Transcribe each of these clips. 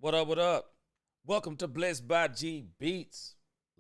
What up, what up? Welcome to Blessed by G Beats.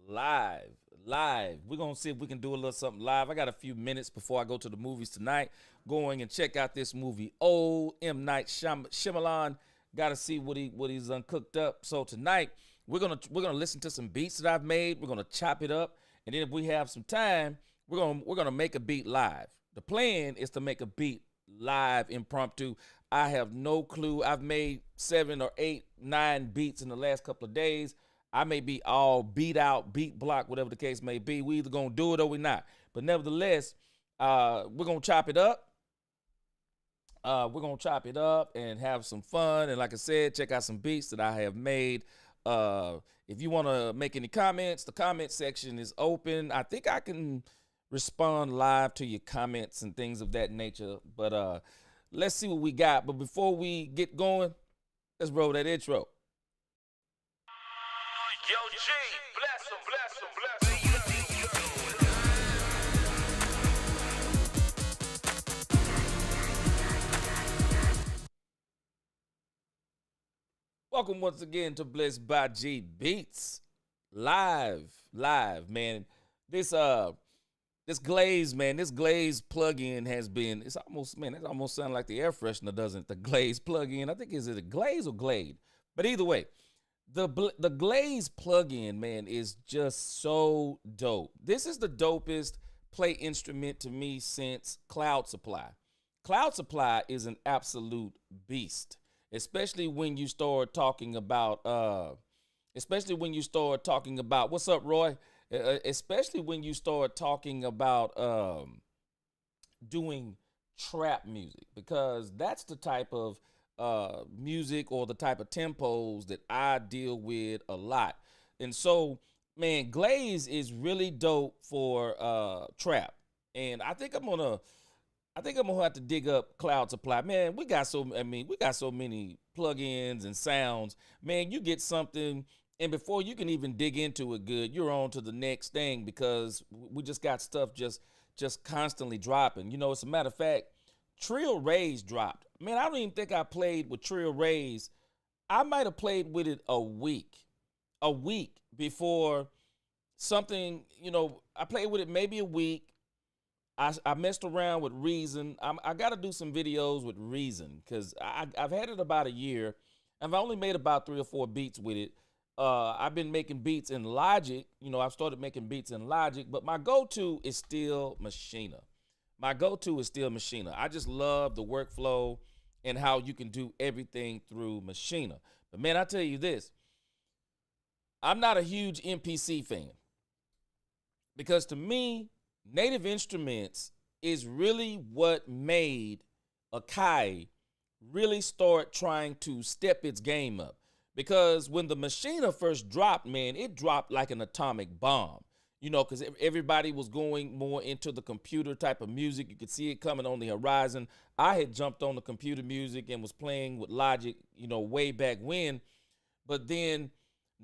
Live. We're going to see if we can do a little something live. I got a few minutes before I go to the movies tonight. Going and check out this movie, Old M. Night Shyamalan. Got to see what he's uncooked up. So tonight, we're gonna listen to some beats that I've made. We're gonna chop it up. And then if we have some time, we're gonna make a beat live. The plan is to make a beat live impromptu. I have no clue. I've made 7 or 8, 9 beats in the last couple of days. I may be all beat out, beat block, whatever the case may be. We either gonna do it or we not. But nevertheless, we're gonna chop it up. We're gonna chop it up and have some fun. And like I said, check out some beats that I have made. If you want to make any comments, the comment section is open. I think I can respond live to your comments and things of that nature. But let's see what we got. But before we get going, let's roll that intro. Yo, G, bless him, bless him, bless him. Welcome once again to Blessed by G Beats. Live, man. This Glaze, man, this Glaze plugin has been, it almost sounds like the air freshener, doesn't it? The Glaze plugin. I think, is it a Glaze or Glade? But either way, the Glaze plugin, man, is just so dope. This is the dopest play instrument to me since Cloud Supply. Cloud Supply is an absolute beast, especially when you start talking about, what's up, Roy? Especially when you start talking about doing trap music, because that's the type of music or the type of tempos that I deal with a lot. And so, man, Glaze is really dope for trap. And I think I'm gonna have to dig up Cloud Supply. Man, we got so many plugins and sounds. Man, you get something, and before you can even dig into it good, you're on to the next thing, because we just got stuff just constantly dropping. You know, as a matter of fact, Trill Ray's dropped. Man, I don't even think I played with Trill Ray's. I might have played with it a week before something, I played with it maybe a week. I messed around with Reason. I got to do some videos with Reason, because I've had it about a year. I've only made about 3 or 4 beats with it. I've been making beats in Logic. I've started making beats in Logic, but my go-to is still Machina. I just love the workflow and how you can do everything through Machina. But man, I tell you this, I'm not a huge MPC fan, because to me, Native Instruments is really what made Akai really start trying to step its game up. Because when the Machina first dropped, man, it dropped like an atomic bomb. Because everybody was going more into the computer type of music. You could see it coming on the horizon. I had jumped on the computer music and was playing with Logic, way back when. But then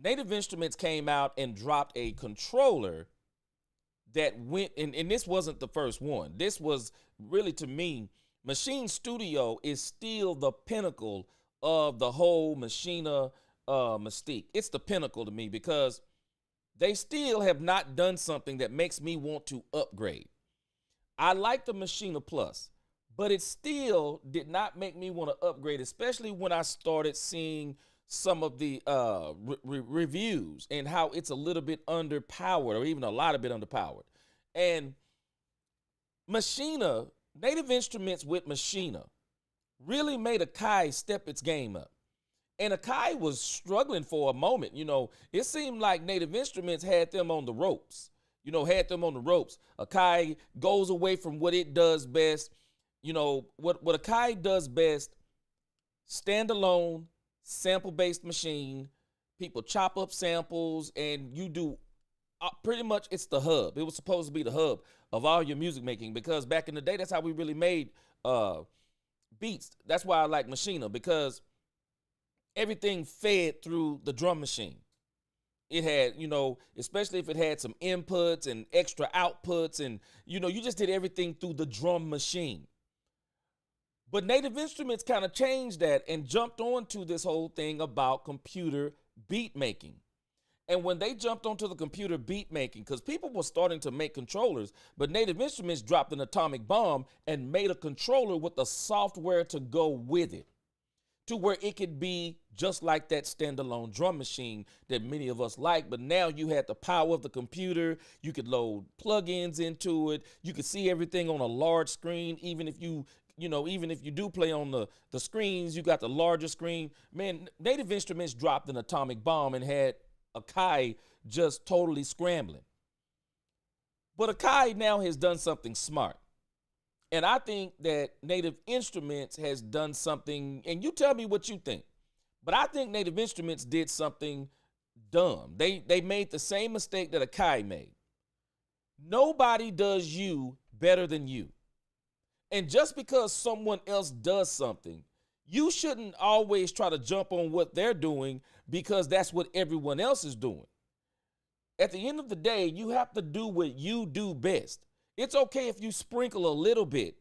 Native Instruments came out and dropped a controller that went, and this wasn't the first one. This was really, to me, Machine Studio is still the pinnacle of the whole Machina mystique. It's the pinnacle to me, because they still have not done something that makes me want to upgrade. I like the Machina Plus, but it still did not make me want to upgrade, especially when I started seeing some of the reviews and how it's a little bit underpowered, or even a lot of bit underpowered. And Machina, Native Instruments with Machina, really made Akai step its game up. And Akai was struggling for a moment. It seemed like Native Instruments had them on the ropes. Akai goes away from what it does best. What Akai does best: standalone, sample-based machine. People chop up samples, and you do pretty much, it's the hub. It was supposed to be the hub of all your music making, because back in the day, that's how we really made beats. That's why I like Machina, because everything fed through the drum machine. It had, especially if it had some inputs and extra outputs, and, you just did everything through the drum machine. But Native Instruments kind of changed that and jumped onto this whole thing about computer beat making. And when they jumped onto the computer beat making, because people were starting to make controllers, but Native Instruments dropped an atomic bomb and made a controller with the software to go with it, to where it could be just like that standalone drum machine that many of us like. But now you had the power of the computer. You could load plugins into it. You could see everything on a large screen. Even if you do play on the screens, you got the larger screen. Man, Native Instruments dropped an atomic bomb and had Akai just totally scrambling. But Akai now has done something smart. And I think that Native Instruments has done something, and you tell me what you think, but I think Native Instruments did something dumb. They made the same mistake that Akai made. Nobody does you better than you. And just because someone else does something, you shouldn't always try to jump on what they're doing because that's what everyone else is doing. At the end of the day, you have to do what you do best. It's okay if you sprinkle a little bit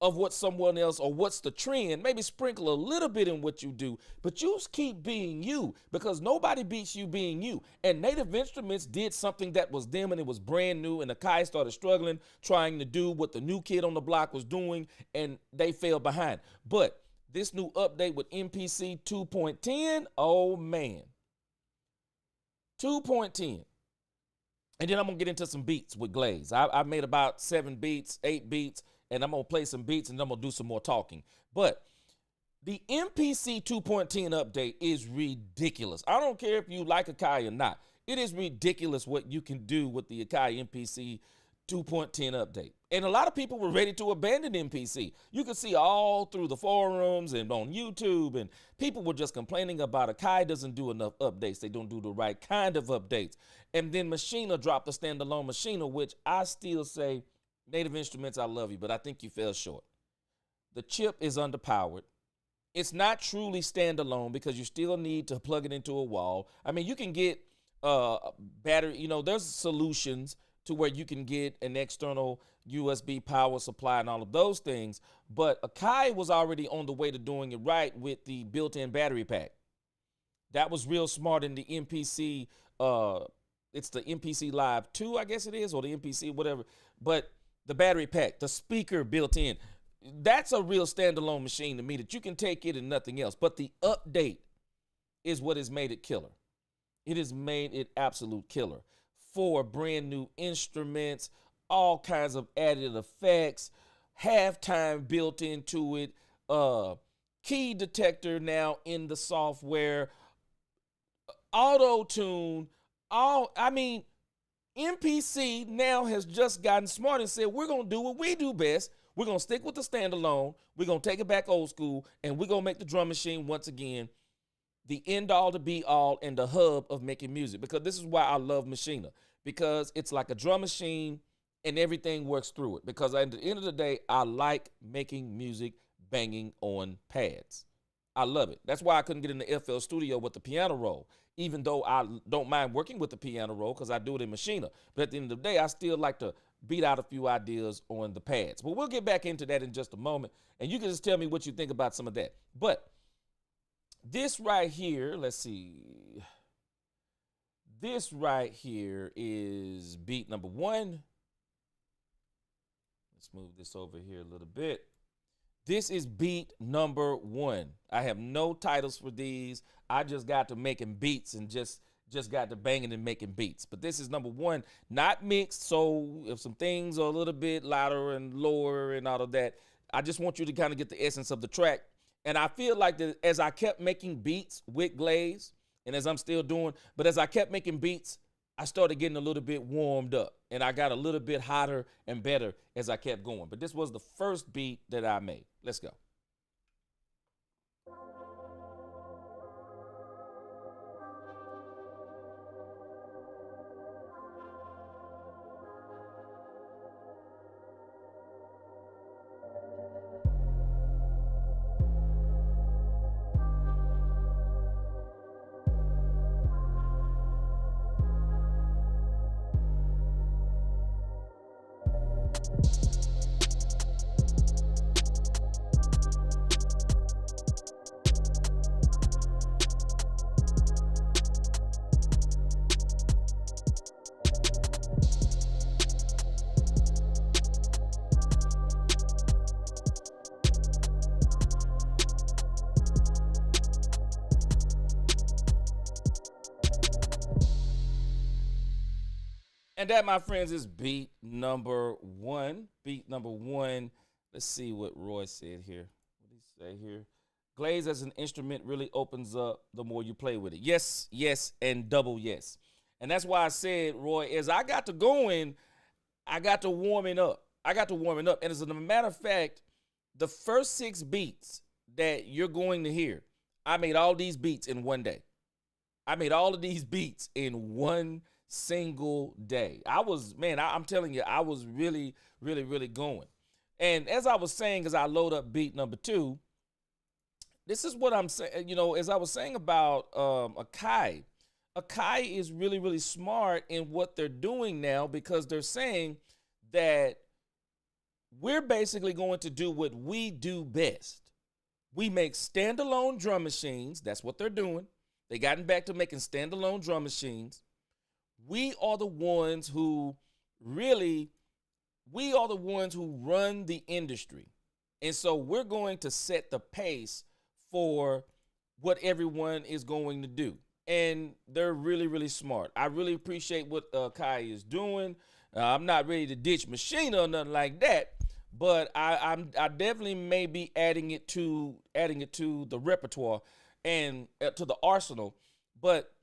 of what someone else, or what's the trend, maybe sprinkle a little bit in what you do, but you keep being you, because nobody beats you being you. And Native Instruments did something that was them, and it was brand new, and Akai started struggling, trying to do what the new kid on the block was doing, and they fell behind. But this new update with MPC 2.10, oh man, 2.10. And then I'm going to get into some beats with Glaze. I made about 7 beats, 8 beats, and I'm going to play some beats, and I'm going to do some more talking. But the MPC 2.10 update is ridiculous. I don't care if you like Akai or not. It is ridiculous what you can do with the Akai MPC 2.10 update. And a lot of people were ready to abandon MPC. You could see all through the forums and on YouTube, and people were just complaining about Akai doesn't do enough updates. They don't do the right kind of updates. And then Machina dropped a standalone Machina, which I still say, Native Instruments, I love you, but I think you fell short. The chip is underpowered. It's not truly standalone because you still need to plug it into a wall. I mean, you can get battery, there's solutions to where you can get an external USB power supply and all of those things. But Akai was already on the way to doing it right with the built-in battery pack. That was real smart in the MPC. It's the MPC Live 2, I guess it is, or the MPC, whatever. But the battery pack, the speaker built in, that's a real standalone machine to me that you can take it and nothing else. But the update is what has made it killer. It has made it absolute killer. 4 brand new instruments, all kinds of added effects, halftime built into it, key detector now in the software, auto tune, MPC now has just gotten smart and said, we're going to do what we do best. We're going to stick with the standalone. We're going to take it back old school, and we're going to make the drum machine once again the end all, the be all, and the hub of making music. Because this is why I love Machina, because it's like a drum machine and everything works through it. Because at the end of the day, I like making music banging on pads. I love it. That's why I couldn't get in the FL Studio with the piano roll, even though I don't mind working with the piano roll because I do it in Machina. But at the end of the day, I still like to beat out a few ideas on the pads. But we'll get back into that in just a moment, and you can just tell me what you think about some of that. But this right here, let's see. This right here is beat number 1. Let's move this over here a little bit. This is beat number 1. I have no titles for these. I just got to making beats and just got to banging and making beats. But this is number 1, not mixed. So if some things are a little bit louder and lower and all of that, I just want you to kind of get the essence of the track. And I feel like that as I kept making beats with Glaze, and as I'm still doing, but as I kept making beats, I started getting a little bit warmed up, and I got a little bit hotter and better as I kept going. But this was the first beat that I made. Let's go. And that, my friends, is beat number one. Beat number one. Let's see what Roy said here. What did he say here? Glaze as an instrument really opens up the more you play with it. Yes, yes, and double yes. And that's why I said, Roy, as I got to going, I got to warming up. And as a matter of fact, the first 6 beats that you're going to hear, I made all these beats in one day. I made all of these beats in one single day. I'm telling you, I was really, really, really going. And as I was saying, as I load up beat number 2, this is what I'm saying. As I was saying about Akai is really, really smart in what they're doing now, because they're saying that we're basically going to do what we do best. We make standalone drum machines. That's what they're doing. They gotten back to making standalone drum machines. We are the ones who run the industry. And so we're going to set the pace for what everyone is going to do. And they're really, really smart. I really appreciate what Kai is doing. I'm not ready to ditch Machina or nothing like that, but I definitely may be adding it to the repertoire and to the arsenal. But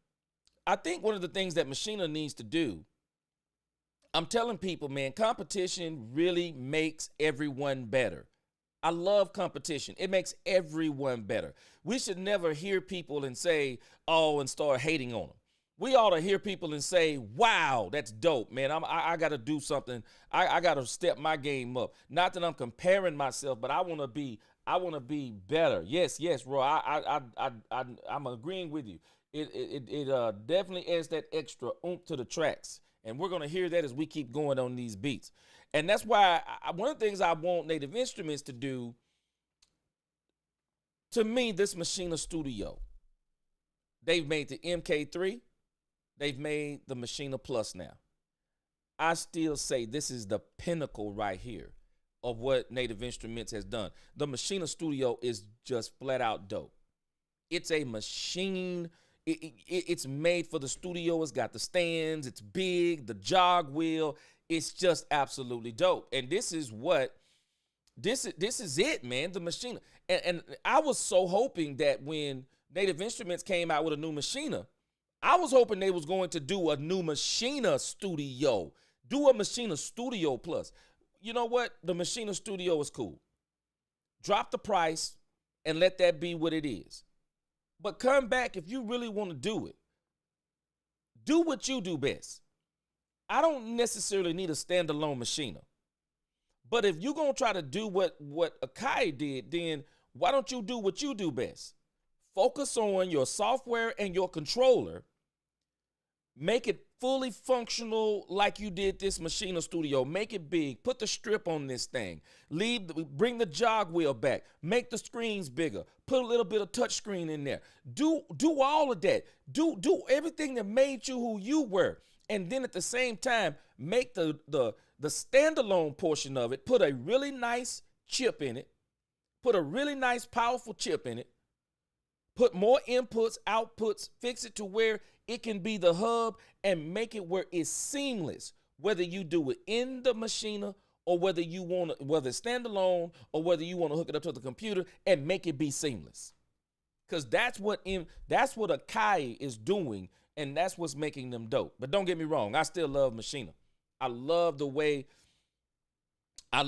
I think one of the things that Machina needs to do, I'm telling people, man, competition really makes everyone better. I love competition. It makes everyone better. We should never hear people and say, oh, and start hating on them. We ought to hear people and say, wow, that's dope, man. I got to do something. I got to step my game up. Not that I'm comparing myself, but I want to be better. Yes, Roy. I'm agreeing with you. It definitely adds that extra oomph to the tracks. And we're going to hear that as we keep going on these beats. And that's why one of the things I want Native Instruments to do, to me, this Machina Studio, they've made the MK3, they've made the Machina Plus now. I still say this is the pinnacle right here of what Native Instruments has done. The Machina Studio is just flat out dope. It's a machine. It's made for the studio. It's got the stands. It's big. The jog wheel. It's just absolutely dope. And this is it, man. The Machina. And I was so hoping that when Native Instruments came out with a new Machina, I was hoping they was going to do a new Machina Studio. Do a Machina Studio Plus. You know what? The Machina Studio is cool. Drop the price and let that be what it is. But come back if you really want to do it. Do what you do best. I don't necessarily need a standalone Machina. But if you're going to try to do what Akai did, then why don't you do what you do best? Focus on your software and your controller. Make it fully functional like you did this Machina Studio. Make it big. Put the strip on this thing. Bring the jog wheel back. Make the screens bigger. Put a little bit of touch screen in there. Do all of that. Do everything that made you who you were. And then at the same time, make the standalone portion of it. Put a really nice chip in it. Put a really nice, powerful chip in it. Put more inputs, outputs, fix it to where it can be the hub, and make it where it's seamless, whether you do it in the Machina or whether it's standalone or whether you want to hook it up to the computer and make it be seamless. Because that's what Akai is doing, and that's what's making them dope. But don't get me wrong, I still love Machina. I love the way the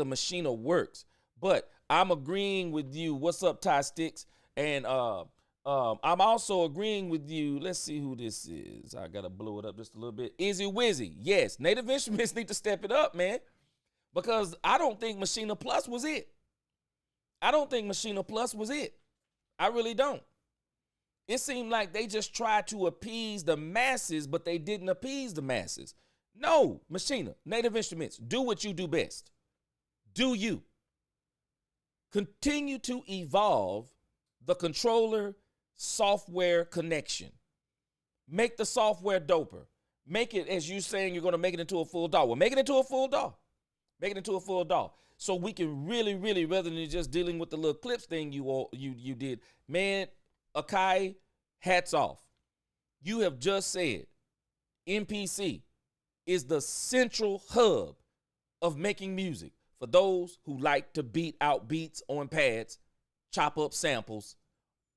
Machina works. But I'm agreeing with you. What's up, Ty Sticks? And I'm also agreeing with you. Let's see who this is. I gotta blow it up just a little bit. Izzy Wizzy. Yes, Native Instruments need to step it up, man. Because I don't think Machina Plus was it. I really don't. It seemed like they just tried to appease the masses, but they didn't appease the masses. No, Machina, Native Instruments, do what you do best. Do you. Continue to evolve the controller software connection. Make the software doper. Make it, as you saying, you're going to make it into a full DAW. Well, make it into a full DAW. Make it into a full DAW. So we can really, really, rather than just dealing with the little clips thing you did, man, Akai, hats off. You have just said MPC is the central hub of making music for those who like to beat out beats on pads, chop up samples,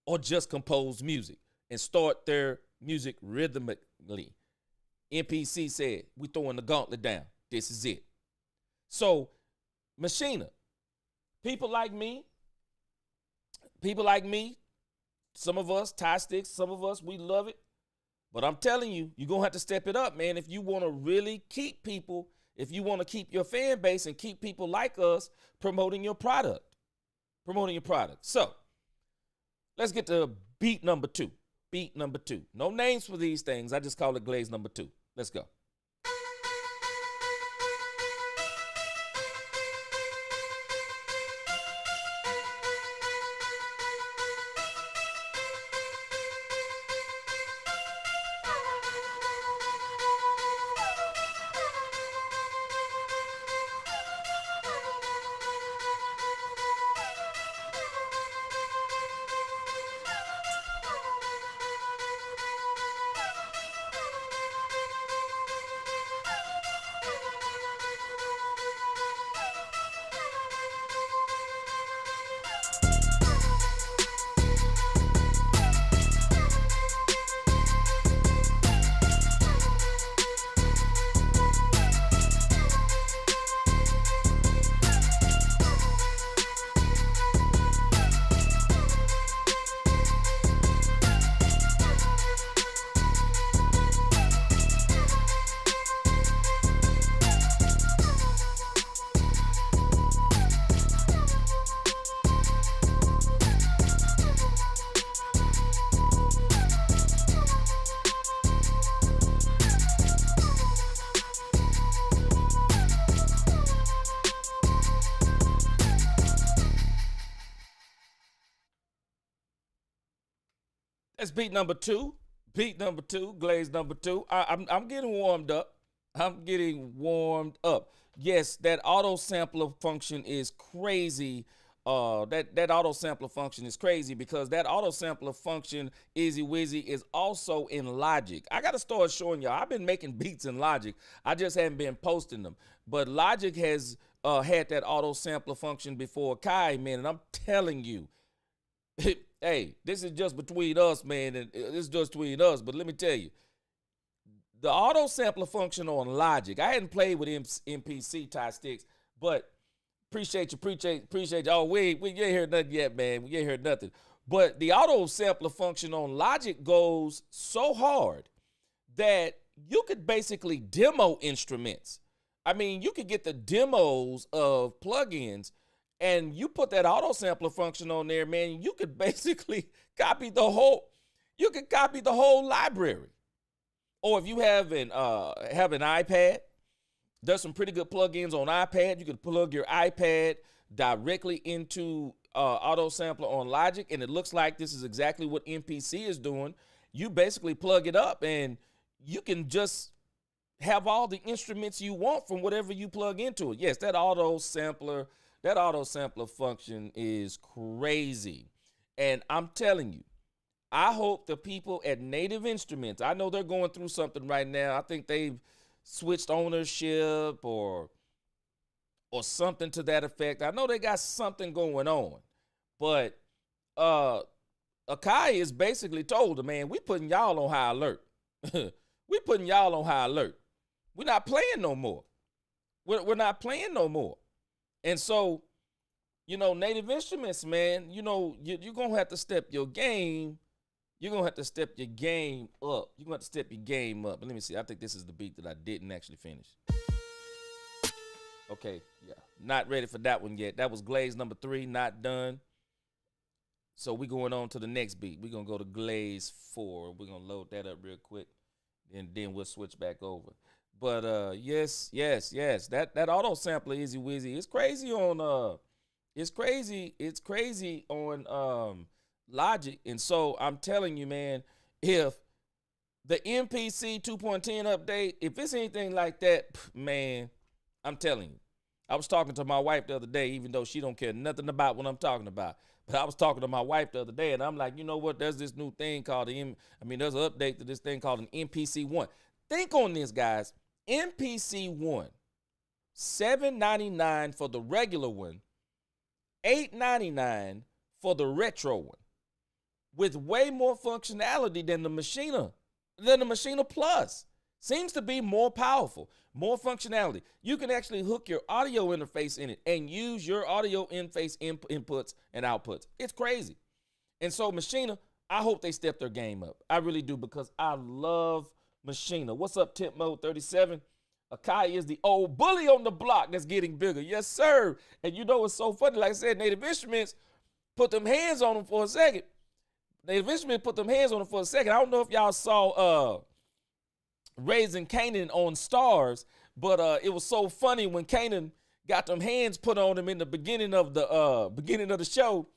or just compose music and start their music rhythmically. MPC said, we throwing the gauntlet down. This is it. So, Machina, people like me, some of us, tie sticks, some of us, we love it. But I'm telling you, you're going to have to step it up, man, if you want to really keep people, if you want to keep your fan base and keep people like us promoting your product. So, let's get to beat number 2. Beat number 2. No names for these things. I just call it Glaze number 2. Let's go. That's beat number 2. Beat number 2, Glaze number 2. I'm getting warmed up. Yes, that auto sampler function is crazy. That auto sampler function is crazy because that auto sampler function, Easy Wizzy, is also in Logic. I gotta start showing y'all. I've been making beats in Logic. I just haven't been posting them. But Logic has had that auto sampler function before Kai, man, and I'm telling you. Hey, this is just between us, man, and this is just between us, but let me tell you, the auto sampler function on Logic, I hadn't played with MPC tie sticks, but appreciate you. Oh, we ain't heard nothing yet, man. We ain't heard nothing. But the auto sampler function on Logic goes so hard that you could basically demo instruments. I mean, you could get the demos of plugins, and you put that auto sampler function on there, man, you could basically copy the whole library. Or if you have an iPad, there's some pretty good plugins on iPad. You can plug your iPad directly into auto sampler on Logic, and it looks like this is exactly what MPC is doing. You basically plug it up, and you can just have all the instruments you want from whatever you plug into it. Yes, that auto sampler function is crazy. And I'm telling you, I hope the people at Native Instruments, I know they're going through something right now. I think they've switched ownership or something to that effect. I know they got something going on. But Akai is basically told them, man, we putting y'all on high alert. We putting y'all on high alert. We're not playing no more. We're not playing no more. And so, Native Instruments, man, you're going to have to step your game. You're going to have to step your game up. You're going to have to step your game up. But let me see. I think this is the beat that I didn't actually finish. Okay, yeah. Not ready for that one yet. That was Glaze number 3, not done. So we're going on to the next beat. We're going to go to Glaze 4. We're going to load that up real quick, and then we'll switch back over. But yes. That auto sampler Easy Wizzy. It's crazy on Logic. And so I'm telling you, man, if the MPC 2.10 update, if it's anything like that, man, I'm telling you, I was talking to my wife the other day, even though she don't care nothing about what I'm talking about. But I was talking to my wife the other day, and I'm like, you know what? There's this new thing called there's an update to this thing called an MPC-1. Think on this, guys. MPC-1, $7.99 for the regular one, $8.99 for the retro one, with way more functionality than the Machina Plus. Seems to be more powerful, more functionality. You can actually hook your audio interface in it and use your audio interface inputs and outputs. It's crazy. And so Machina, I hope they step their game up. I really do, because I love Machina. What's up, Tip Mode 37? Akai is the old bully on the block that's getting bigger. Yes, sir. And you know, it's so funny. Like I said, Native Instruments put them hands on them for a second. I don't know if y'all saw Raising Canaan on Stars, but it was so funny when Canaan got them hands put on him in the beginning of the show,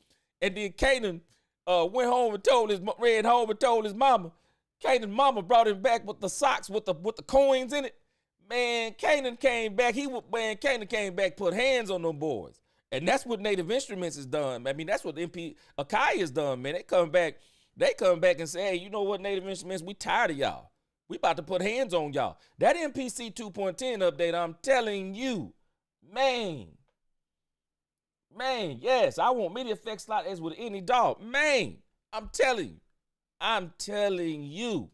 and then Canaan went home and told his mama. Canaan's mama brought him back with the socks with the coins in it. Man, Canaan came back. Put hands on them boys, and that's what Native Instruments has done. I mean, that's what Akai has done, man. They come back and say, hey, you know what, Native Instruments, we tired of y'all. We about to put hands on y'all. That MPC 2.10 update, I'm telling you, man, yes, I want MIDI effects slot as with any dog. Man, I'm telling you.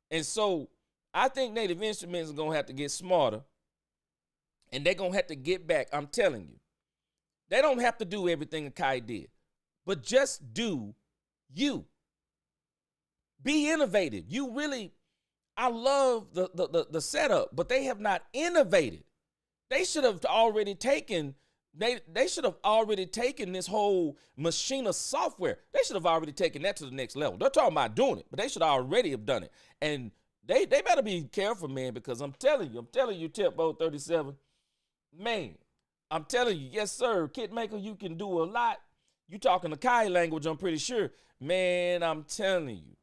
And so I think Native Instruments are going to have to get smarter, and they're going to have to get back. I'm telling you. They don't have to do everything Akai did, but just do you. Be innovative. I love the setup, but they have not innovated. They should have already taken this whole Machina software. They should have already taken that to the next level. They're talking about doing it, but they should already have done it. And they better be careful, man, because I'm telling you, Tip Mode 37, man, I'm telling you, yes, sir, Kit Maker, you can do a lot. You talking Akai language, I'm pretty sure. Man, I'm telling you,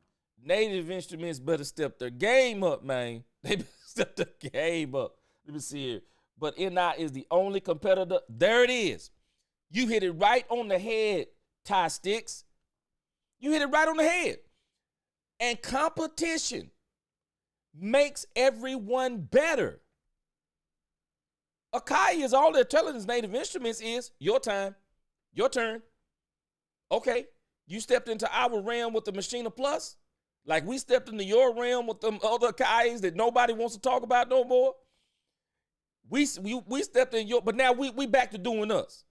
Native Instruments better step their game up, man. They better step their game up. Let me see here. But NI is the only competitor. There it is. You hit it right on the head, Ty Sticks. You hit it right on the head. And competition makes everyone better. Akai is all they're telling us Native Instruments is your time, your turn. Okay, you stepped into our realm with the Machina Plus, like we stepped into your realm with them other Akais that nobody wants to talk about no more. We stepped in your, but now we back to doing us.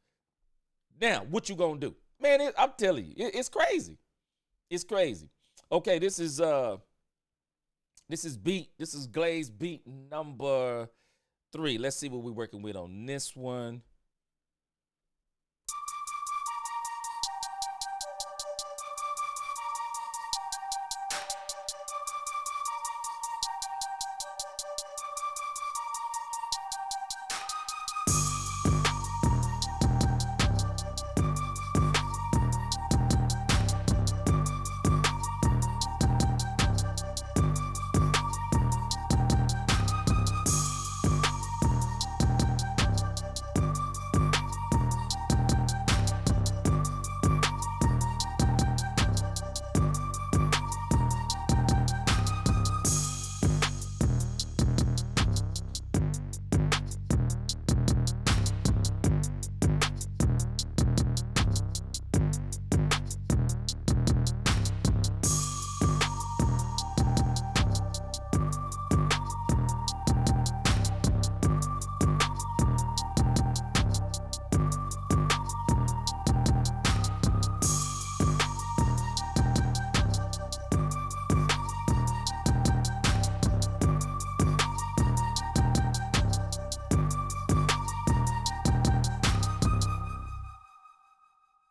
Now, what you gonna do? Man, I'm telling you, it's crazy. It's crazy. Okay, this is Glaze beat number 3. Let's see what we're working with on this one.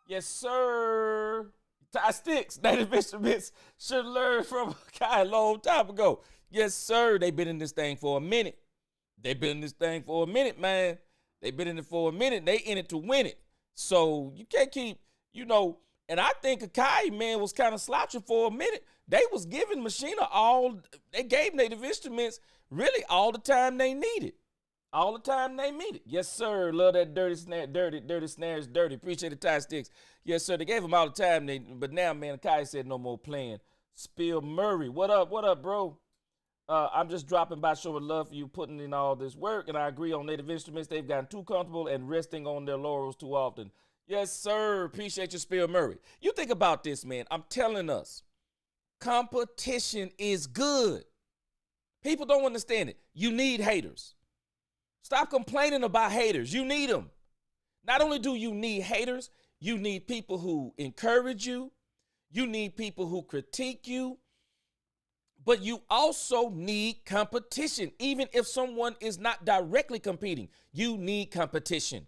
Yes, sir. Ty Sticks, Native Instruments should learn from Akai a long time ago. Yes, sir. They've been in this thing for a minute. They've been in this thing for a minute, man. They've been in it for a minute. They in it to win it. So you can't keep, and I think Akai, man, was kind of slouching for a minute. They was giving Machina they gave Native Instruments really all the time they needed. All the time they mean it. Yes, sir. Love that dirty snare, dirty snares, dirty. Appreciate the tie sticks. Yes, sir. They gave them all the time. But now, man, Kai said no more playing. Spill Murray. What up? What up, bro? I'm just dropping by showing love for you putting in all this work. And I agree on Native Instruments. They've gotten too comfortable and resting on their laurels too often. Yes, sir. Appreciate you, Spill Murray. You think about this, man. I'm telling us, competition is good. People don't understand it. You need haters. Stop complaining about haters. You need them. Not only do you need haters, you need people who encourage you. You need people who critique you. But you also need competition. Even if someone is not directly competing, you need competition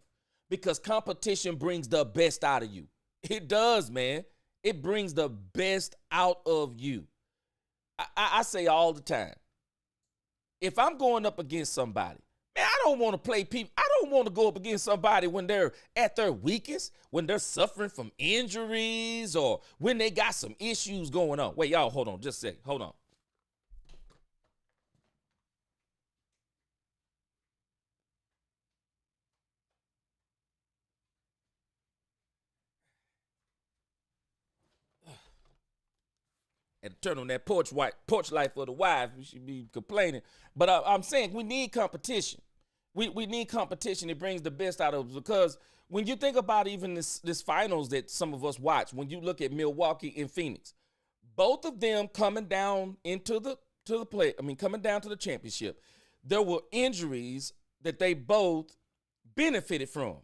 because competition brings the best out of you. It does, man. It brings the best out of you. I say all the time, if I'm going up against somebody, man, I don't want to play people. I don't want to go up against somebody when they're at their weakest, when they're suffering from injuries or when they got some issues going on. Wait, y'all, hold on just a second. Hold on. And turn on that porch light for the wife. We should be complaining. But I'm saying we need competition. We need competition. It brings the best out of us because when you think about even this finals that some of us watch, when you look at Milwaukee and Phoenix, both of them coming down into the play. I mean, coming down to the championship, there were injuries that they both benefited from.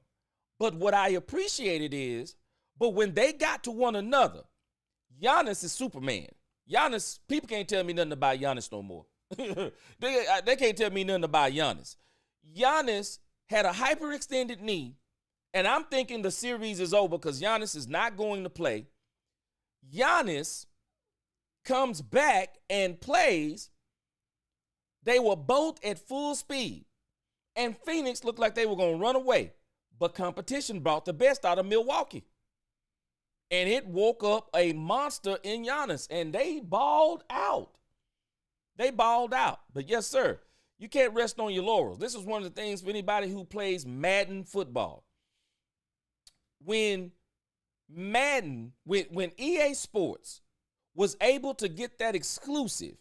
But what I appreciated is, but when they got to one another, Giannis is Superman. Giannis, people can't tell me nothing about Giannis no more. they can't tell me nothing about Giannis. Giannis had a hyperextended knee, and I'm thinking the series is over because Giannis is not going to play. Giannis comes back and plays. They were both at full speed, and Phoenix looked like they were going to run away, but competition brought the best out of Milwaukee. And it woke up a monster in Giannis, and they balled out. They balled out. But yes, sir, you can't rest on your laurels. This is one of the things for anybody who plays Madden football. When EA Sports was able to get that exclusive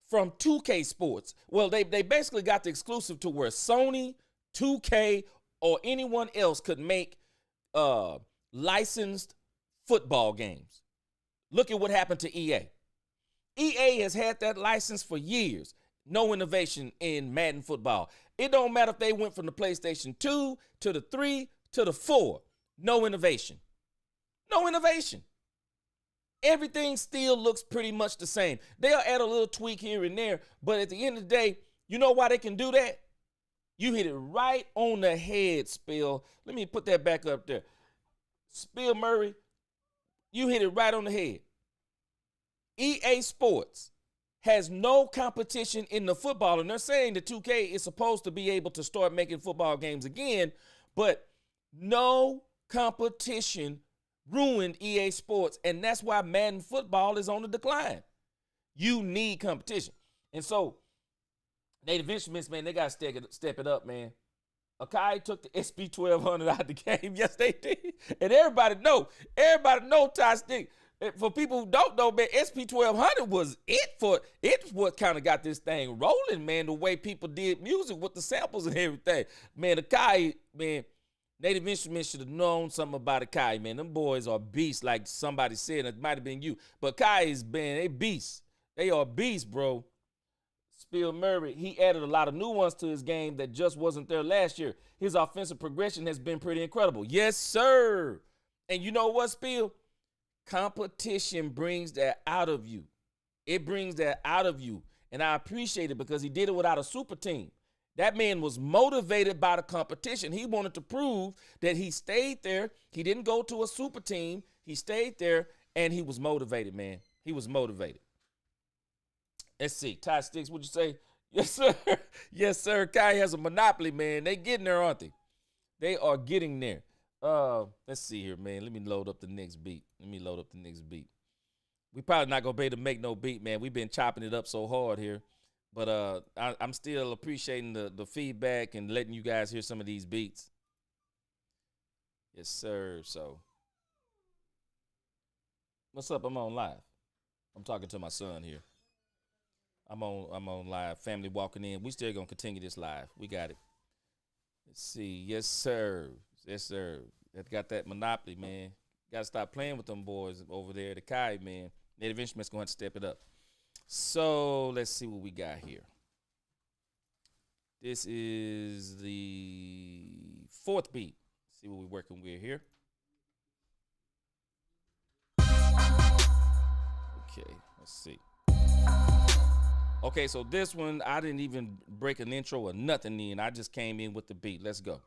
from 2K Sports, well, they basically got the exclusive to where Sony, 2K, or anyone else could make licensed football games. Look at what happened to EA. EA has had that license for years. No innovation in Madden football. It don't matter if they went from the PlayStation 2 to the 3 to the 4. No innovation. No innovation. Everything still looks pretty much the same. They'll add a little tweak here and there, but at the end of the day, you know why they can do that? You hit it right on the head, Spill. Let me put that back up there. Spill Murray, you hit it right on the head. EA Sports has no competition in the football, and they're saying that 2K is supposed to be able to start making football games again, but no competition ruined EA Sports, and that's why Madden football is on the decline. You need competition. And so, Native Instruments, man, they got to step it up, man. Akai took the SP1200 out of the game. Yes, they did. And everybody know Ty Stick. For people who don't know, man, SP1200 was it's what kind of got this thing rolling, man, the way people did music with the samples and everything. Man, Akai, man, Native Instruments should have known something about Akai, man. Them boys are beasts, like somebody said. It might have been you. But Akai is, man, they beasts. They are beasts, bro. Spill Murray, he added a lot of nuance to his game that just wasn't there last year. His offensive progression has been pretty incredible. Yes, sir. And you know what, Spill? Competition brings that out of you. It brings that out of you. And I appreciate it because he did it without a super team. That man was motivated by the competition. He wanted to prove that he stayed there. He didn't go to a super team. He stayed there, and he was motivated, man. He was motivated. Let's see. Ty Sticks, what'd you say? Yes, sir. Yes, sir. Kai has a monopoly, man. They getting there, aren't they? They are getting there. Let's see here, man. Let me load up the next beat. We probably not going to be able to make no beat, man. We've been chopping it up so hard here. But I'm still appreciating the feedback and letting you guys hear some of these beats. Yes, sir. So, what's up? I'm on live. I'm talking to my son here. I'm on live. Family walking in. We still gonna continue this live. We got it. Let's see. Yes, sir. Yes, sir. That got that monopoly, man. Got to stop playing with them boys over there. The Kai, man. Native Instruments gonna have to step it up. So let's see what we got here. This is the fourth beat. Let's see what we're working with here. Okay, let's see. Okay, so this one, I didn't even break an intro or nothing in. I just came in with the beat. Let's go.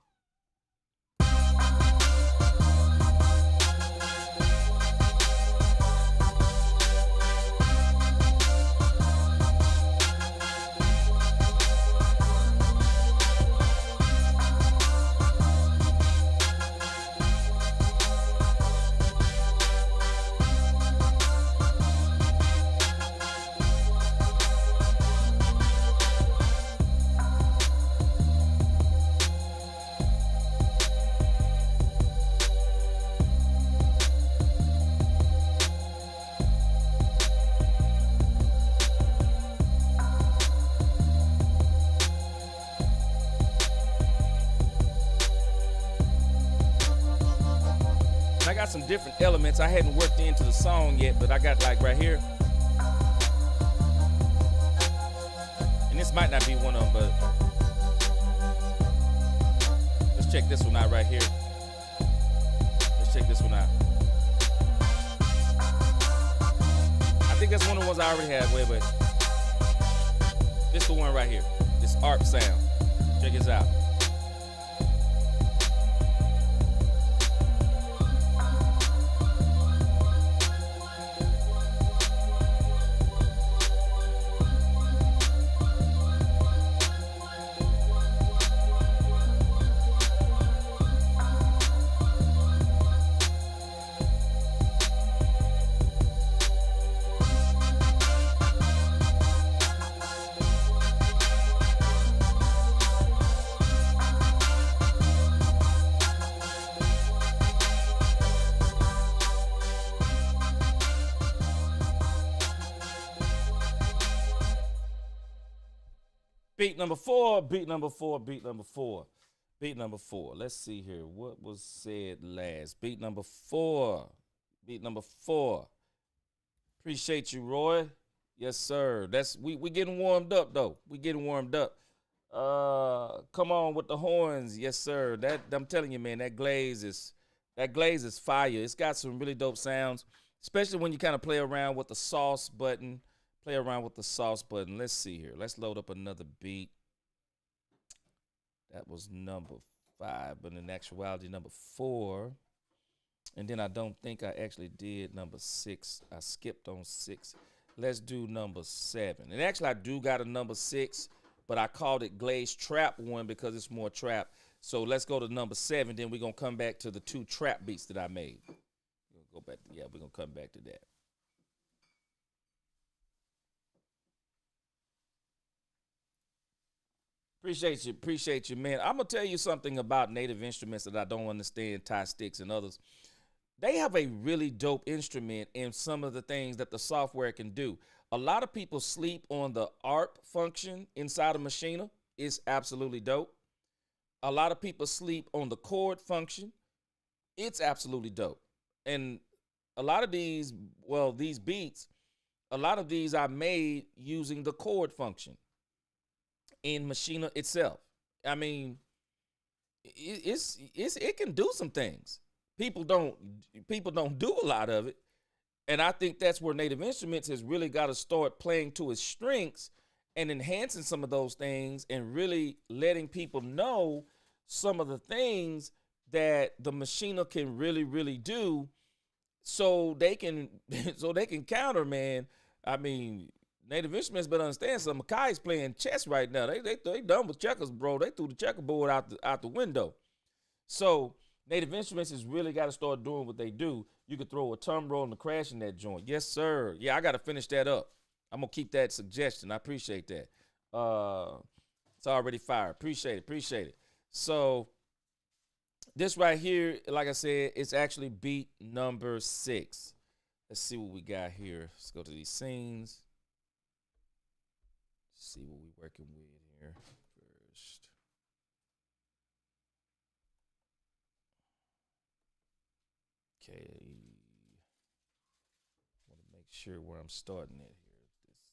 I got some different elements I hadn't worked into the song yet, but I got like right here. And this might not be one of them, but let's check this one out right here. Let's check this one out. I think that's one of the ones I already had. Wait. This the one right here. This ARP sound. Check this out. Beat number four. Let's see here. What was said last? Beat number four. Appreciate you, Roy. Yes, sir. We getting warmed up though. Come on with the horns. Yes, sir. That I'm telling you, man, that glaze is fire. It's got some really dope sounds, especially when you kind of play around with the sauce button. Let's see here. Let's load up another beat. That was number 5, but in actuality, number 4. And then I don't think I actually did number 6. I skipped on 6. Let's do number 7. And actually, I do got a number 6, but I called it Glaze Trap 1 because it's more trap. So let's go to number 7. Then we're going to come back to the 2 trap beats that I made. We're going to come back to that. Appreciate you, man. I'm gonna tell you something about Native Instruments that I don't understand, Tie Sticks and others. They have a really dope instrument in some of the things that the software can do. A lot of people sleep on the ARP function inside of Machina. It's absolutely dope. A lot of people sleep on the chord function. It's absolutely dope. And a lot of these beats, a lot of these I made using the chord function in Machina itself. I mean, it can do some things. People don't do a lot of it, and I think that's where Native Instruments has really got to start playing to its strengths and enhancing some of those things and really letting people know some of the things that the Machina can really do, so they can counter, man. I mean, Native Instruments better understand something. Makai's playing chess right now. They done with checkers, bro. They threw the checkerboard out the window. So Native Instruments has really got to start doing what they do. You could throw a tum roll and a crash in that joint. Yes, sir. Yeah, I got to finish that up. I'm going to keep that suggestion. I appreciate that. It's already fire. Appreciate it. Appreciate it. So this right here, like I said, it's actually beat number 6. Let's see what we got here. Let's go to these scenes. See what we're working with here first. Okay. Want to make sure where I'm starting at here. Let's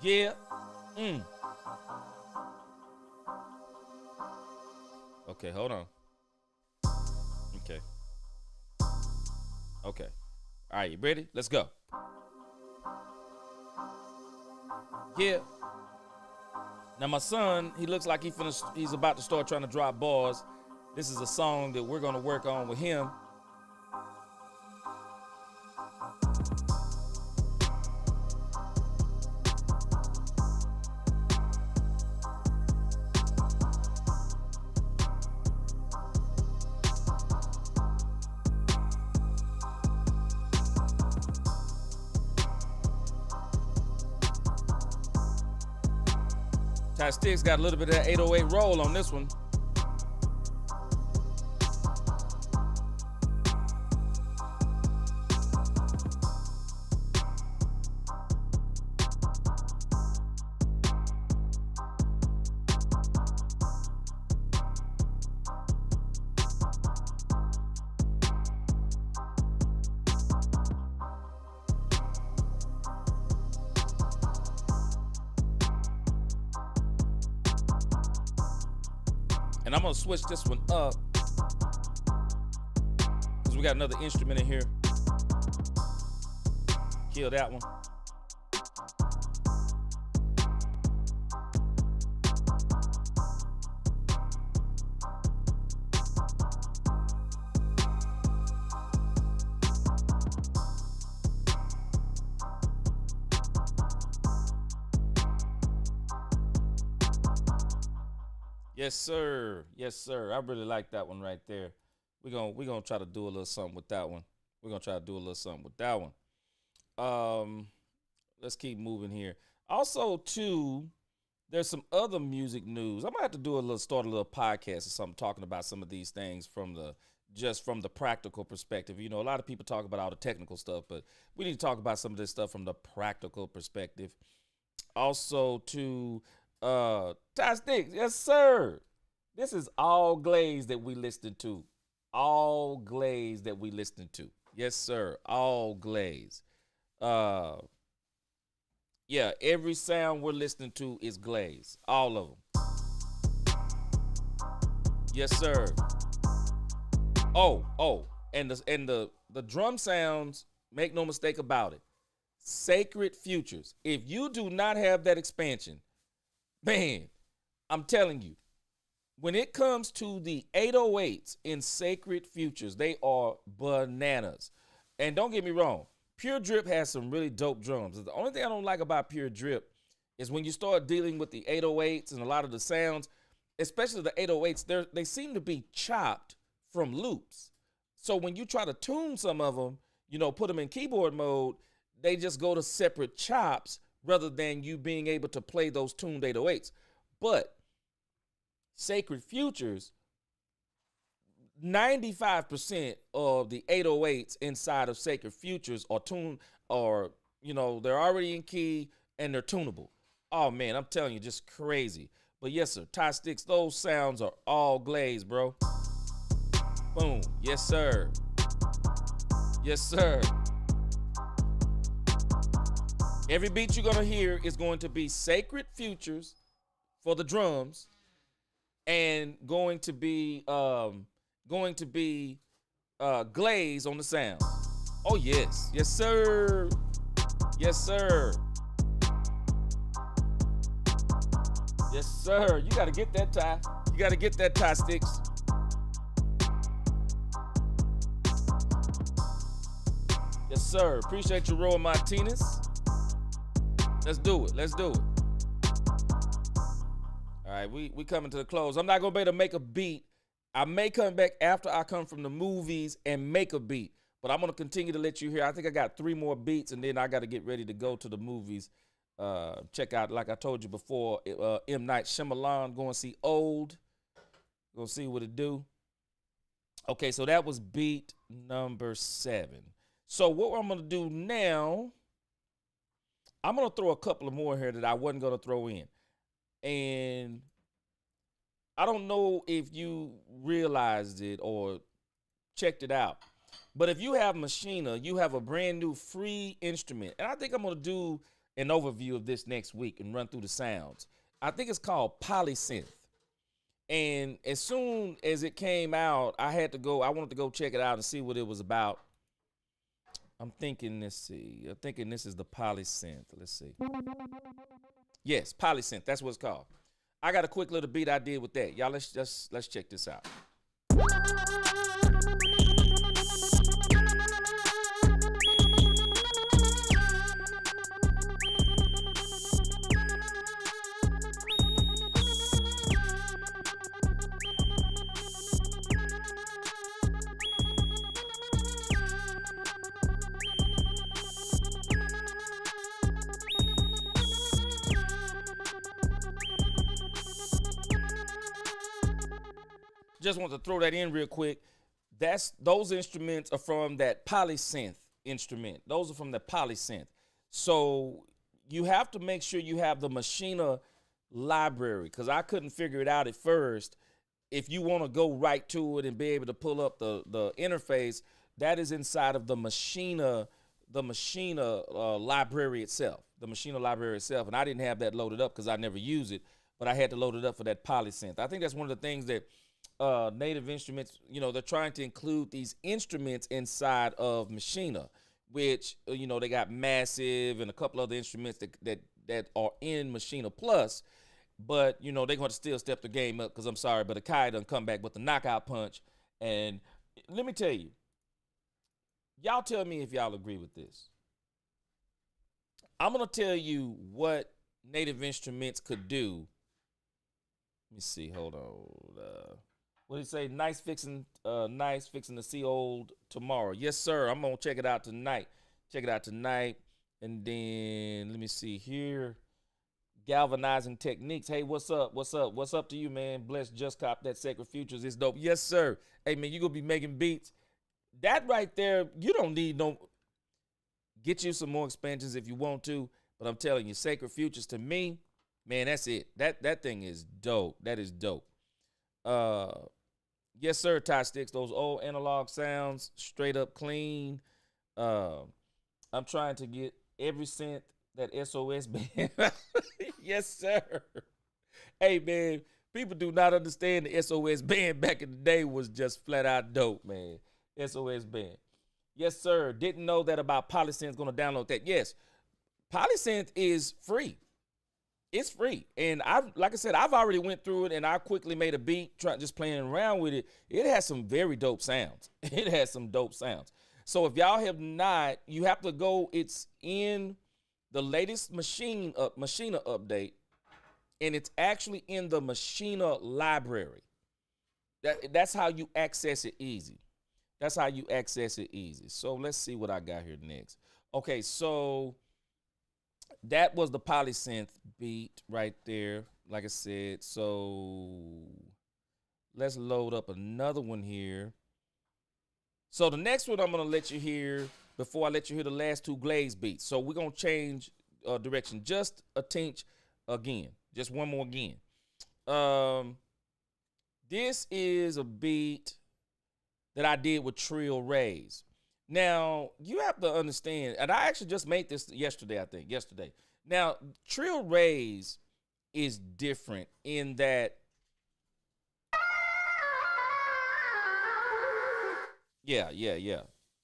see. Yeah. Okay, hold on. Okay. Okay. All right, you ready? Let's go. Yeah. Now my son, he looks like he's about to start trying to drop bars. This is a song that we're gonna work on with him. Ty Sticks got a little bit of that 808 roll on this one. And I'm gonna switch this one up because we got another instrument in here. Kill that one. Yes, sir. Yes, sir. I really like that one right there. We're gonna try to do a little something with that one. Let's keep moving here. Also, too, there's some other music news. I might have to start a little podcast or something talking about some of these things from the practical perspective. You know, a lot of people talk about all the technical stuff, but we need to talk about some of this stuff from the practical perspective. Also, to Ty Sticks, yes, sir. This is all Glaze that we listened to. All Glaze that we listened to. Yes, sir. All Glaze. Yeah, every sound we're listening to is Glaze. All of them. Yes, sir. And the drum sounds, make no mistake about it. Sacred Futures. If you do not have that expansion, man, I'm telling you, when it comes to the 808s in Sacred Futures, they are bananas. And don't get me wrong, Pure Drip has some really dope drums. The only thing I don't like about Pure Drip is when you start dealing with the 808s and a lot of the sounds, especially the 808s, they seem to be chopped from loops. So when you try to tune some of them, you know, put them in keyboard mode, they just go to separate chops rather than you being able to play those tuned 808s. But Sacred Futures, 95% of the 808s inside of Sacred Futures are tuned, or, you know, they're already in key and they're tunable. Oh, man, I'm telling you, just crazy. But yes, sir, Ty Sticks, those sounds are all Glaze, bro. Boom. Yes, sir. Yes, sir. Every beat you're going to hear is going to be Sacred Futures for the drums and going to be Glaze on the sound. Oh, yes. Yes, sir. Yes, sir. Yes, sir. You got to get that, Ty. You got to get that, Ty Sticks. Yes, sir. Appreciate you, Roy Martinez. Let's do it. Let's do it. All right, we coming to the close. I'm not going to be able to make a beat. I may come back after I come from the movies and make a beat. But I'm gonna continue to let you hear. I think I got 3 more beats, and then I got to get ready to go to the movies. Check out, like I told you before, M. Night Shyamalan. Going to see Old. Gonna see what it do. Okay, so that was beat number 7. So what I'm gonna do now, I'm gonna throw a couple of more here that I wasn't gonna throw in, and I don't know if you realized it or checked it out. But if you have Machina, you have a brand new free instrument. And I think I'm going to do an overview of this next week and run through the sounds. I think it's called Polysynth. And as soon as it came out, I wanted to go check it out and see what it was about. I'm thinking, let's see. I'm thinking this is the Polysynth. Let's see. Yes, Polysynth. That's what it's called. I got a quick little beat I did with that. Y'all, let's check this out. Just want to throw that in real quick. Those instruments are from that polysynth instrument. Those are from the polysynth. So you have to make sure you have the Machina library, because I couldn't figure it out at first. If you want to go right to it and be able to pull up the interface, that is inside of the Machina library itself. The Machina library itself. And I didn't have that loaded up because I never use it, but I had to load it up for that polysynth. I think that's one of the things that Native Instruments, they're trying to include these instruments inside of Machina, which, they got Massive and a couple other instruments that are in Machina Plus, but, they're going to still step the game up, because I'm sorry, but Akai done come back with the knockout punch. And let me tell you, y'all tell me if y'all agree with this. I'm going to tell you what Native Instruments could do. Let me see, hold on. What did he say? Nice fixing to see old tomorrow. Yes, sir. I'm gonna check it out tonight. And then let me see here. Galvanizing techniques. Hey, what's up? What's up to you, man? Bless Just Cop. That Sacred Futures is dope. Yes, sir. Hey, man, you gonna be making beats. That right there, you don't need no. Get you some more expansions if you want to, but I'm telling you, Sacred Futures to me, man, that's it. That thing is dope. That is dope. Yes, sir, Ty Sticks. Those old analog sounds, straight up clean. I'm trying to get every synth that SOS band. Yes, sir. Hey, man, people do not understand the SOS band back in the day was just flat out dope, man. SOS band. Yes, sir. Didn't know that about Polysynth. Going to download that. Yes, Polysynth is free. It's free. And like I said, I've already went through it, and I quickly made a beat, just playing around with it. It has some very dope sounds. It has some dope sounds. So if y'all have not, you have to go. It's in the latest Machina update, and it's actually in the Machina library. That's how you access it easy. So let's see what I got here next. Okay, so that was the Polysynth beat right there, like I said. So let's load up another one here. So the next one I'm going to let you hear before I let you hear the last 2 Glaze beats. So we're going to change direction just a tinch again. Just one more again. This is a beat that I did with Trill Rays. Now, you have to understand, and I actually just made this yesterday, I think. Now, Trill Rays is different in that, yeah.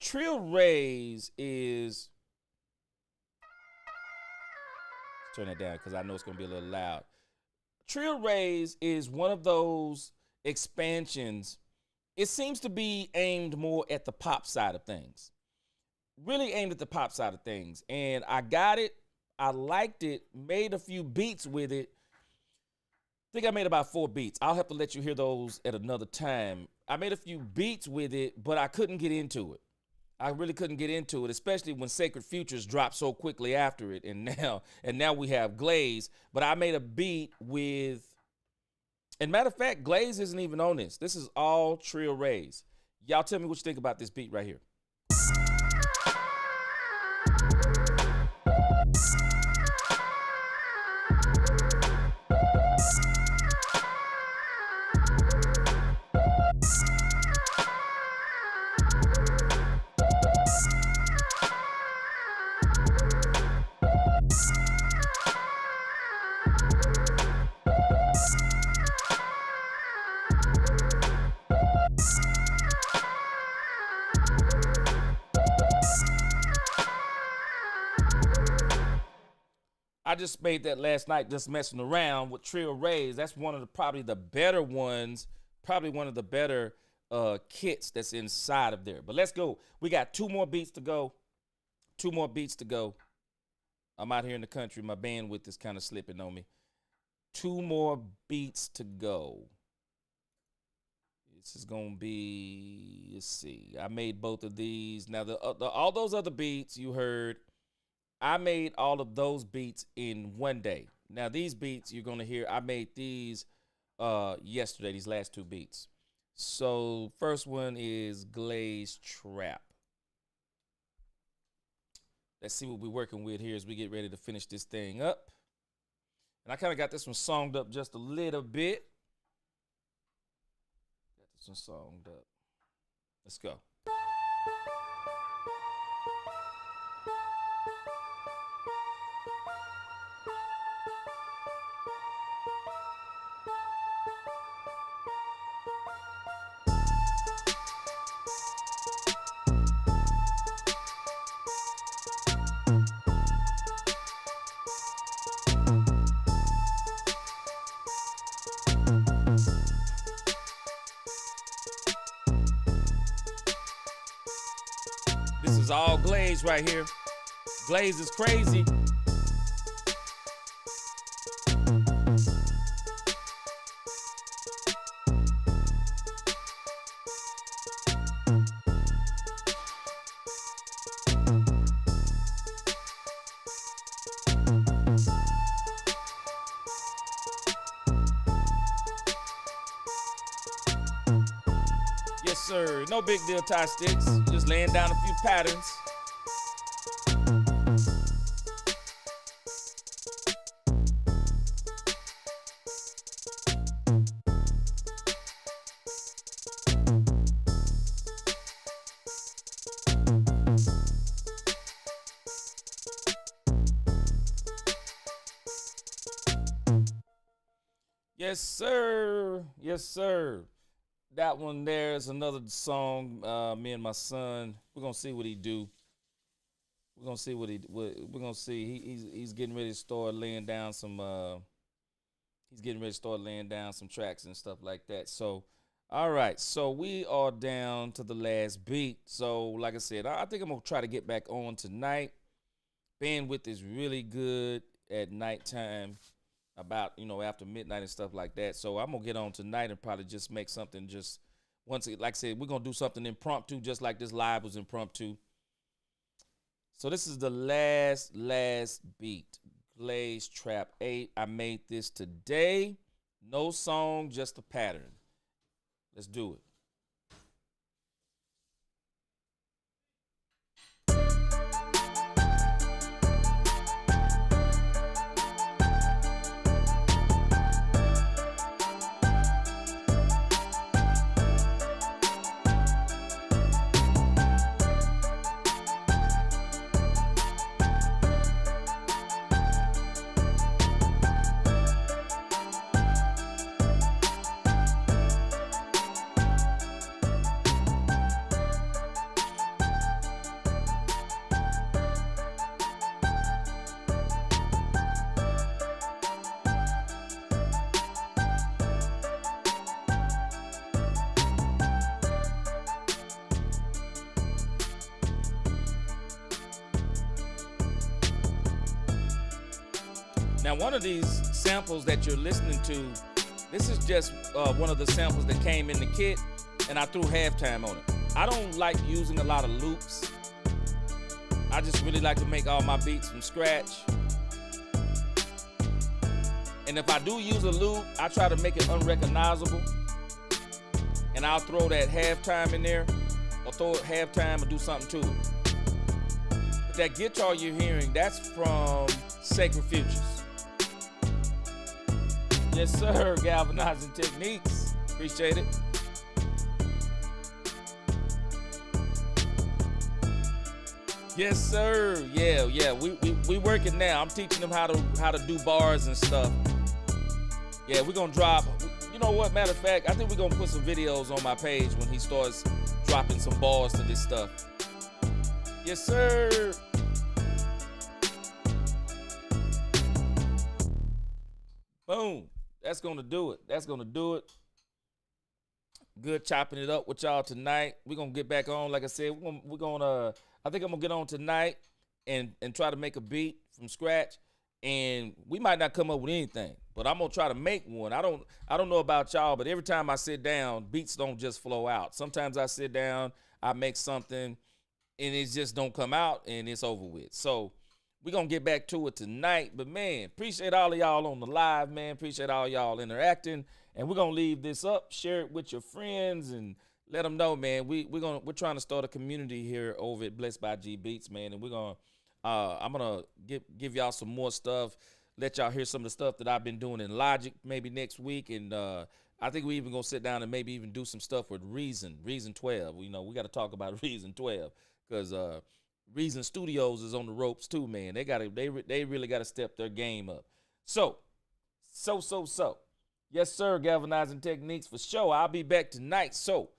Trill Rays is, let's turn that down because I know it's going to be a little loud. Trill Rays is one of those expansions. It seems to be aimed more at the pop side of things. Really aimed at the pop side of things. And I got it. I liked it. Made a few beats with it. I think I made about 4 beats. I'll have to let you hear those at another time. I made a few beats with it, but I couldn't get into it. I really couldn't get into it, especially when Sacred Futures dropped so quickly after it. And now we have Glaze. But I made a beat with, and matter of fact, Glaze isn't even on this. This is all Trill Rays. Y'all tell me what you think about this beat right here. I just made that last night just messing around with Trill Rays. That's one of the probably the better ones, probably one of the better kits that's inside of there. But let's go. We got 2 more beats to go. 2 more beats to go. I'm out here in the country. My bandwidth is kind of slipping on me. 2 more beats to go. This is going to be, let's see. I made both of these. Now, all those other beats you heard, I made all of those beats in one day. Now, these beats you're going to hear, I made these yesterday, these last 2 beats. So, first one is Glaze Trap. Let's see what we're working with here as we get ready to finish this thing up. And I kind of got this one songed up just a little bit. Got this one songed up. Let's go. This is all Glaze right here. Glaze is crazy. Yes, sir. No big deal, tie sticks. Just laying down a few patterns. Yes, sir. Yes, sir. That one there is another song. Me and my son. We're gonna see what he do. We're gonna see we're gonna see. He's getting ready to start laying down some. He's getting ready to start laying down some tracks and stuff like that. So, all right. So we are down to the last beat. So, like I said, I think I'm gonna try to get back on tonight. Bandwidth is really good at nighttime. About, after midnight and stuff like that. So I'm gonna get on tonight and probably just make something just once, like I said, we're gonna do something impromptu, just like this live was impromptu. So this is the last beat. Glaze Trap 8. I made this today. No song, just a pattern. Let's do it. Now, one of these samples that you're listening to, this is just one of the samples that came in the kit, and I threw halftime on it. I don't like using a lot of loops. I just really like to make all my beats from scratch. And if I do use a loop, I try to make it unrecognizable. And I'll throw that halftime in there, or throw it halftime and do something to it. But that guitar you're hearing, that's from Sacred Futures. Yes, sir, Galvanizing Techniques. Appreciate it. Yes, sir. Yeah. We working now. I'm teaching them how to do bars and stuff. Yeah, we're gonna drop. You know what? Matter of fact, I think we're gonna put some videos on my page when he starts dropping some bars to this stuff. Yes, sir. Boom. That's gonna do it. That's gonna do it. Good chopping it up with y'all tonight. We're gonna get back on. Like I said, we're gonna I think I'm gonna get on tonight and try to make a beat from scratch. And we might not come up with anything, but I'm gonna try to make one. I don't know about y'all, but every time I sit down, beats don't just flow out. Sometimes I sit down, I make something, and it just don't come out, and it's over with. So we're gonna get back to it tonight. But man, appreciate all of y'all on the live, man. Appreciate all y'all interacting. And we're gonna leave this up, share it with your friends, and let them know, man. We're trying to start a community here over at Blessed by G Beats, man. And we're gonna I'm gonna give y'all some more stuff, let y'all hear some of the stuff that I've been doing in Logic maybe next week. And I think we even gonna sit down and maybe even do some stuff with Reason 12. You know, we got to talk about Reason 12 because Reason Studios is on the ropes too, man. They really got to step their game up. So. Yes, sir, Galvanizing Techniques for sure. I'll be back tonight. So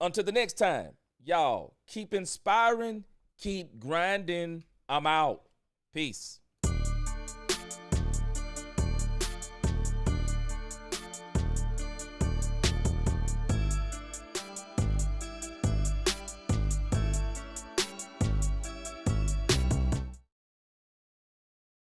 until the next time, y'all keep inspiring, keep grinding. I'm out. Peace.